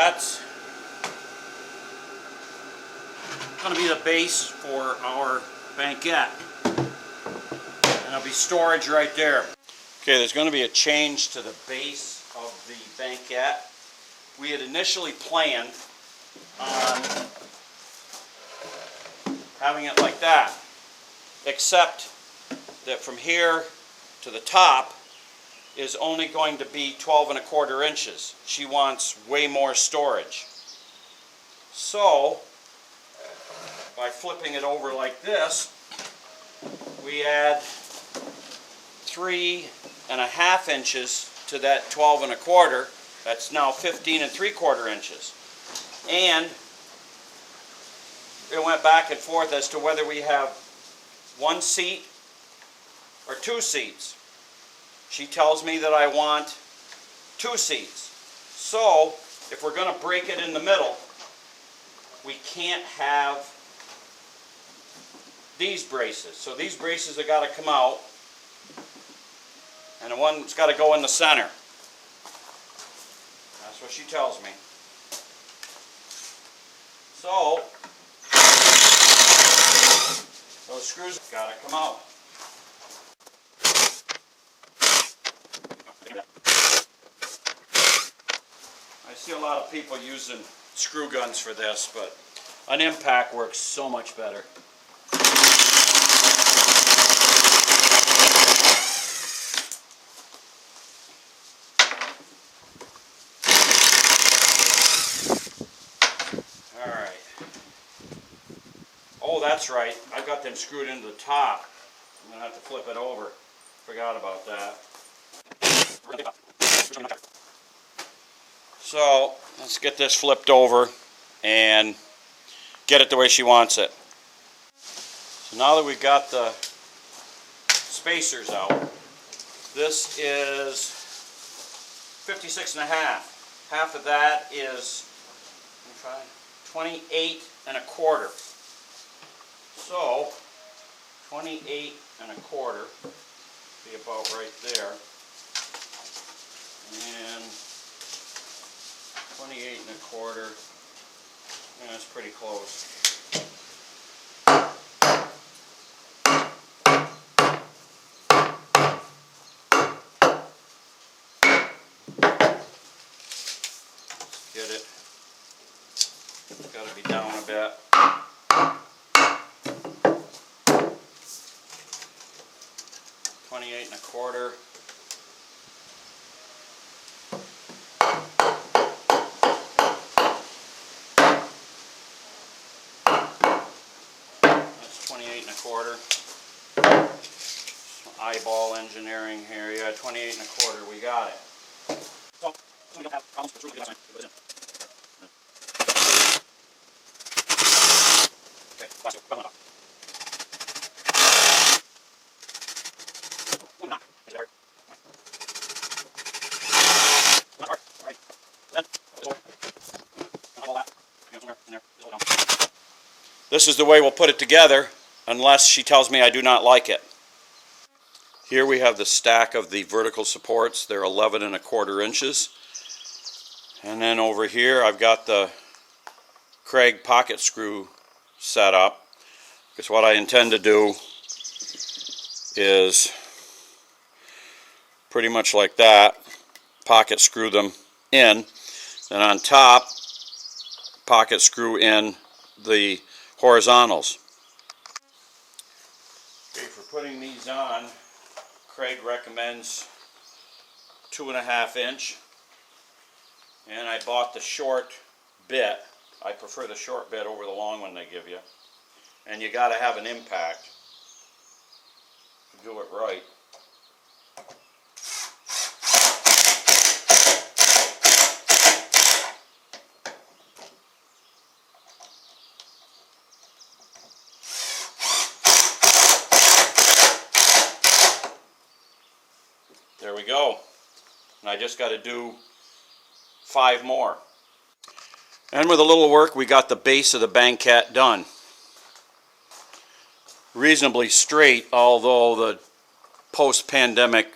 that's going to be the base for our banquette. And there'll be storage right there. Okay, there's going to be a change to the base of the banquette. We had initially planned on having it like that, except that from here to the top is only going to be 12¼ inches. She wants way more storage. So, by flipping it over like this, we add 3½ inches to that 12¼ That's now 15¾ inches. And it went back and forth as to whether we have 1 seat or 2 seats. She tells me that I want 2 seats. So, if we're going to break it in the middle, we can't have these braces. So these braces have got to come out, and the one's got to go in the center. That's what she tells me. So, those screws got to come out. I see a lot of people using screw guns for this, but an impact works so much better. Alright. Oh, that's right. I've got them screwed into the top. I'm going to have to flip it over. Forgot about that. So, let's get this flipped over and get it the way she wants it. So now that we've got the spacers out, this is 56½. Half of that is 28¼ So, 28¼ be about right there. And 28¼ and that's pretty close. Let's get it. It's got to be down a bit. $28¼ Eyeball engineering here. Yeah, 28¼ We got it. So, we don't have problems with the okay, let's go. This is the way we'll put it together, unless she tells me I do not like it. Here we have the stack of the vertical supports. They're 11¼ inches. And then over here I've got the Craig pocket screw set up. Because what I intend to do is pretty much like that, pocket screw them in. And on top, pocket screw in the horizontals. Okay, for putting these on, Craig recommends 2½ inch, and I bought the short bit. I prefer the short bit over the long one they give you, and you got to have an impact to do it right. There we go. And I just got to do 5 more. And with a little work, we got the base of the banquette done. Reasonably straight, although the post-pandemic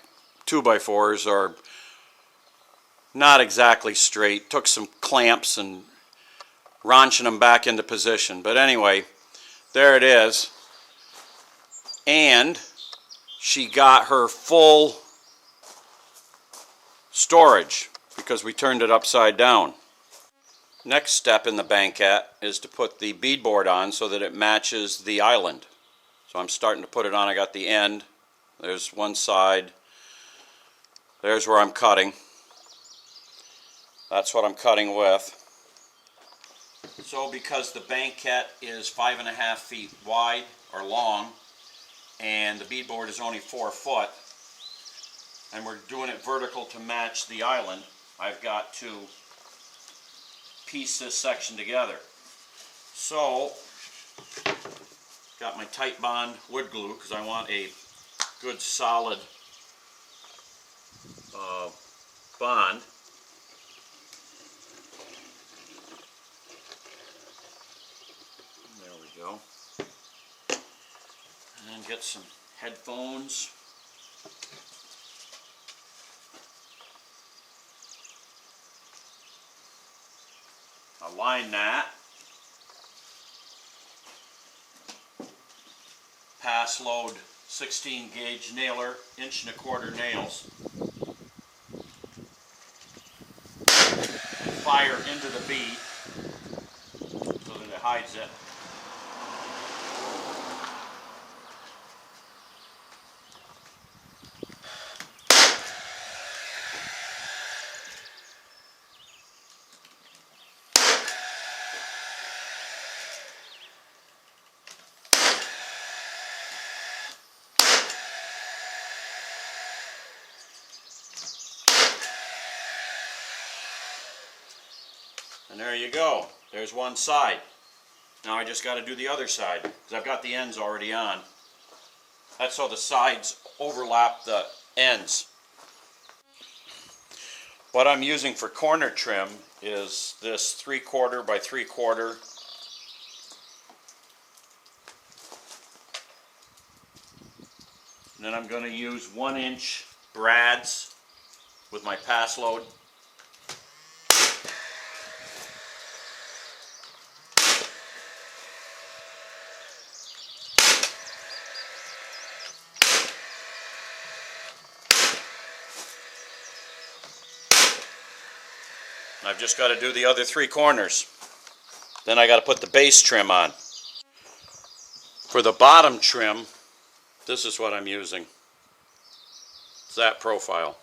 2x4s are not exactly straight. Took some clamps and raunching them back into position. But anyway, there it is. And she got her full storage because we turned it upside down. Next step in the banquette is to put the beadboard on so that it matches the island. So I'm starting to put it on. I got the end. There's one side. There's where I'm cutting. That's what I'm cutting with. So because the banquette is 5.5 feet wide or long and the beadboard is only 4 foot and we're doing it vertical to match the island, I've got to piece this section together. So, got my Tight Bond wood glue because I want a good solid bond. There we go. And then get some headphones. Align that. Pass load 16 gauge nailer, 1.25 nails. Fire into the bead so that it hides it. And there you go. There's one side. Now I just got to do the other side because I've got the ends already on. That's so the sides overlap the ends. What I'm using for corner trim is this 3/4 by 3/4. And then I'm going to use 1-inch brads with my pass load. I've just got to do the other 3 corners. Then I got to put the base trim on. For the bottom trim, this is what I'm using. It's that profile.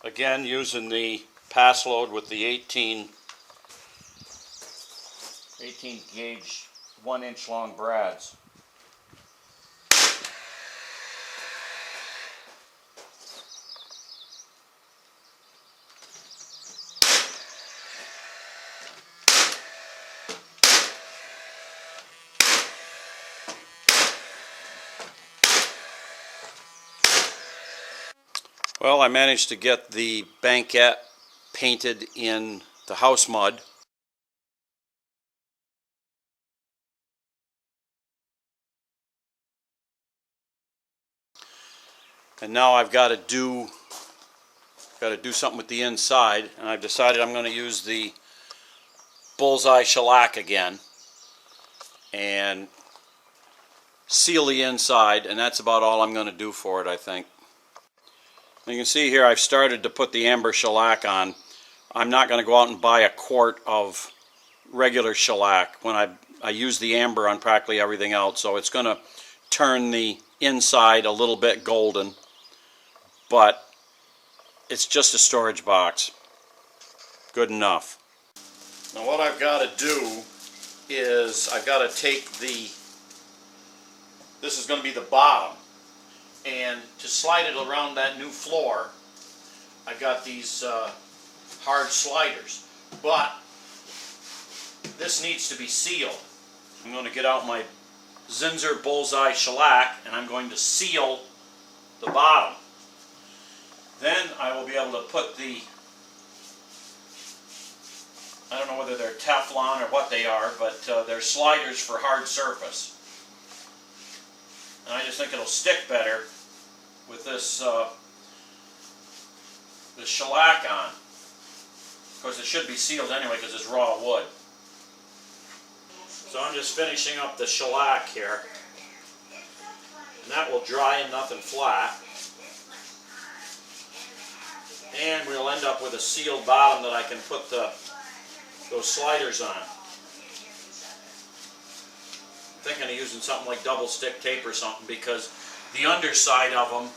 Again, using the pass load with the 18 gauge 1-inch long brads. Well, I managed to get the banquette painted in the house mud. And now I've got to do something with the inside, and I've decided I'm going to use the bullseye shellac again and seal the inside, and that's about all I'm going to do for it, I think. You can see here I've started to put the amber shellac on. I'm not going to go out and buy a quart of regular shellac when I use the amber on practically everything else, so it's going to turn the inside a little bit golden, but it's just a storage box. Good enough. Now what I've got to do is I've got to take this is going to be the bottom, and to slide it around that new floor I've got these hard sliders, but this needs to be sealed. I'm going to get out my Zinsser bullseye shellac and I'm going to seal the bottom. Then I will be able to put the, I don't know whether they're Teflon or what they are, but they're sliders for hard surface. And I just think it'll stick better with this shellac on. Of course, it should be sealed anyway because it's raw wood. So I'm just finishing up the shellac here. And that will dry in nothing flat. And we'll end up with a sealed bottom that I can put those sliders on. I'm thinking of using something like double stick tape or something because the underside of them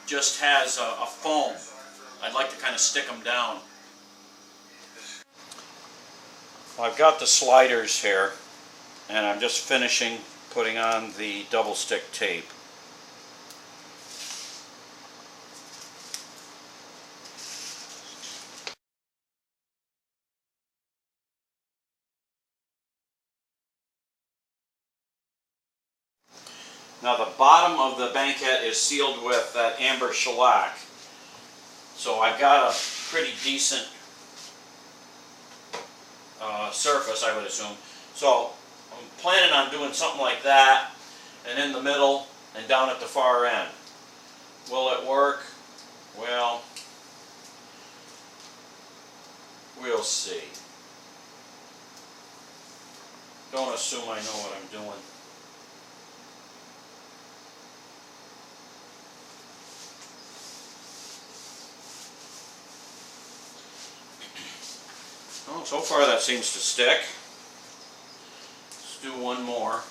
just has a foam. I'd like to kind of stick them down. I've got the sliders here and I'm just finishing putting on the double stick tape. Now the bottom of the banquette is sealed with that amber shellac. So I've got a pretty decent surface, I would assume. So I'm planning on doing something like that, and in the middle and down at the far end. Will it work? Well, we'll see. Don't assume I know what I'm doing. Oh, so far that seems to stick. Let's do one more.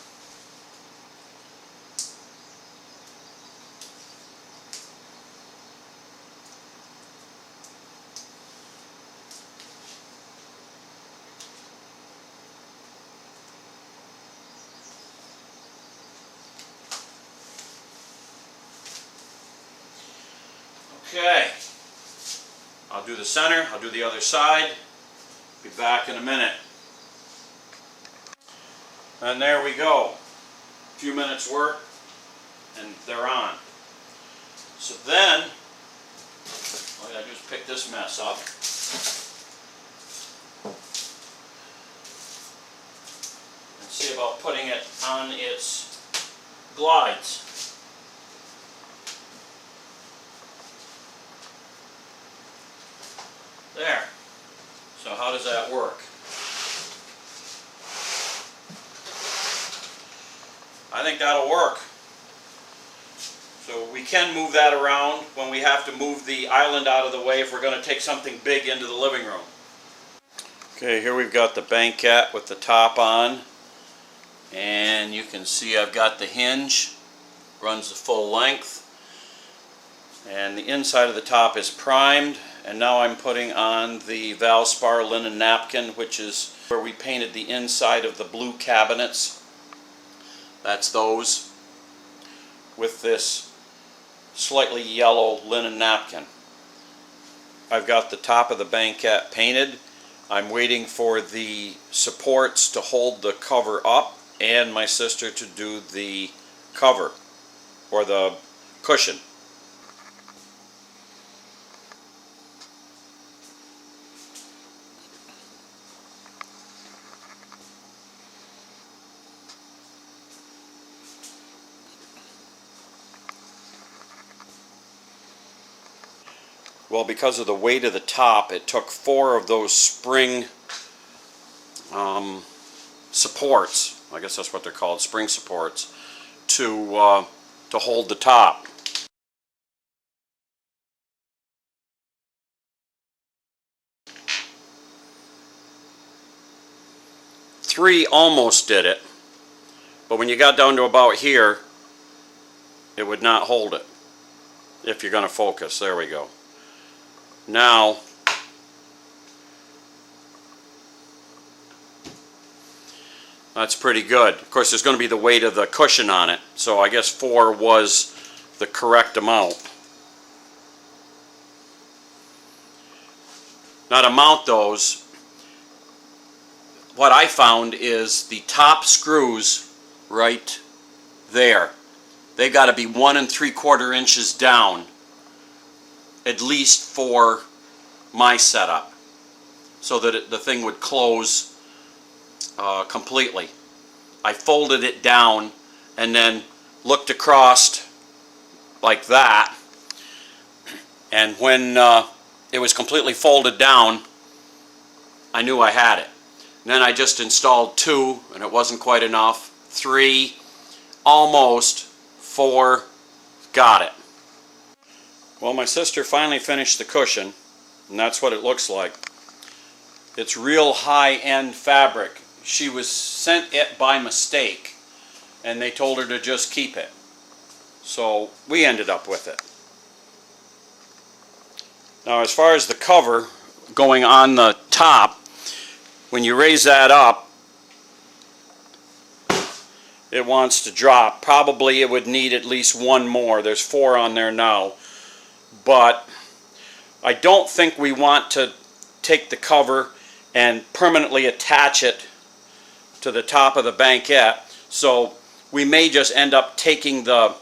Okay. I'll do the center, I'll do the other side. Be back in a minute. And there we go. A few minutes work and they're on. So then, all I gotta do is pick this mess up. And see about putting it on its glides. There. So how does that work? I think that'll work. So we can move that around when we have to move the island out of the way if we're going to take something big into the living room. Okay, here we've got the banquette with the top on. And you can see I've got the hinge, runs the full length. And the inside of the top is primed. And now I'm putting on the Valspar linen napkin, which is where we painted the inside of the blue cabinets. That's those, with this slightly yellow linen napkin. I've got the top of the banquette painted. I'm waiting for the supports to hold the cover up and my sister to do the cover, or the cushion. Well, because of the weight of the top, it took 4 of those spring supports, I guess that's what they're called, spring supports, to hold the top. Three almost did it, but when you got down to about here, it would not hold it. If you're going to focus, there we go. Now, that's pretty good. Of course, there's going to be the weight of the cushion on it, so I guess 4 was the correct amount. Now to mount those, what I found is the top screws right there. They've got to be 1 3/4 inches down, at least for my setup, so that the thing would close completely. I folded it down and then looked across like that, And when it was completely folded down, I knew I had it. And then I just installed 2, and it wasn't quite enough. 3, almost. 4, got it. Well, my sister finally finished the cushion, and that's what it looks like. It's real high-end fabric. She was sent it by mistake, and they told her to just keep it. So we ended up with it. Now, as far as the cover going on the top, when you raise that up, it wants to drop. Probably it would need at least 1 more. There's 4 on there now. But I don't think we want to take the cover and permanently attach it to the top of the Banquette. So we may just end up taking the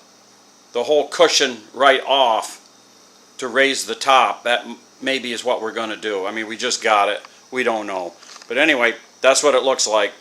whole cushion right off to raise the top. That maybe is what we're going to do. I mean, we just got it. We don't know. But anyway, that's what it looks like.